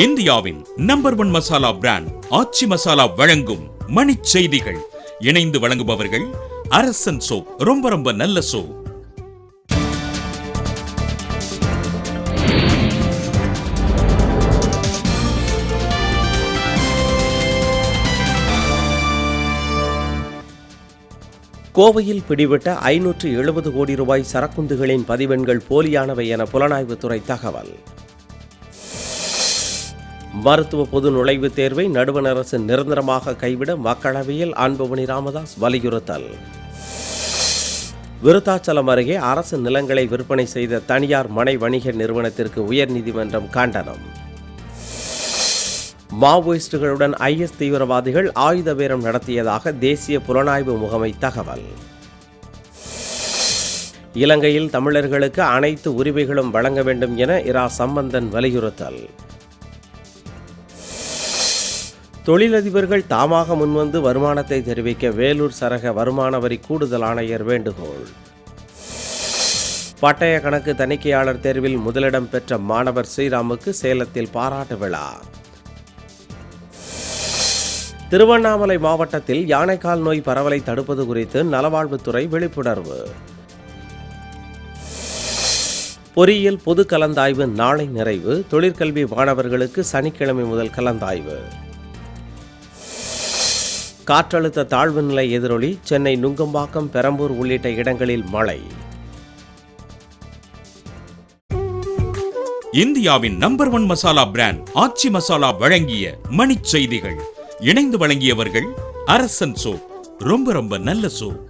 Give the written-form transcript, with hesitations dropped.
இந்தியாவின் number 1 masala brand ஆச்சி மசாலா வழங்கும் மணிச் செய்திகள். இணைந்து வழங்குபவர்கள் அரசன் சோப். ரொம்ப நல்ல சோப். கோவையில் பிடிபட்ட 570 கோடி ரூபாய் சரக்குந்துகளின் பதிவெண்கள் போலியானவை என புலனாய்வுத்துறை தகவல். மருத்துவ பொது நுழைவுத் தேர்வை நடுவண் அரசு நிரந்தரமாக கைவிட மக்களவையில் அன்புமணி ராமதாஸ் வலியுறுத்தல். விருத்தாச்சலம் அருகே அரசு நிலங்களை விற்பனை செய்த தனியார் மனை வணிக நிறுவனத்திற்கு உயர்நீதிமன்றம் கண்டனம். மாவோயிஸ்டுகளுடன் IS தீவிரவாதிகள் ஆயுத பேரம் நடத்தியதாக தேசிய புலனாய்வு முகமை தகவல். இலங்கையில் தமிழர்களுக்கு அனைத்து உரிமைகளும் வழங்க வேண்டும் என இரா சம்பந்தன் வலியுறுத்தல். தொழிலதிபர்கள் தாமாக முன்வந்து வருமானத்தை தெரிவிக்க வேலூர் சரக வருமான வரி கூடுதல் ஆணையர் வேண்டுகோள். பட்டய கணக்கு தணிக்கையாளர் தேர்வில் முதலிடம் பெற்ற மாணவர் ஸ்ரீராமுக்கு சேலத்தில் பாராட்டு விழா. திருவண்ணாமலை மாவட்டத்தில் யானைக்கால் நோய் பரவலை தடுப்பது குறித்து நலவாழ்வுத்துறை விழிப்புணர்வு. பொறியியல் பொது கலந்தாய்வு நாளை நிறைவு. தொழிற்கல்வி மாணவர்களுக்கு சனிக்கிழமை முதல் கலந்தாய்வு. காற்றழுத்த தாழ்வு நிலை எதிரொலி. சென்னை நுங்கம்பாக்கம், பெரம்பூர் உள்ளிட்ட இடங்களில் மழை. இந்தியாவின் நம்பர் 1 மசாலா பிராண்ட் ஆச்சி மசாலா வழங்கிய மணிச் செய்திகள். இணைந்து வழங்கியவர்கள் அரசன் சோப். ரொம்ப நல்ல சோப்.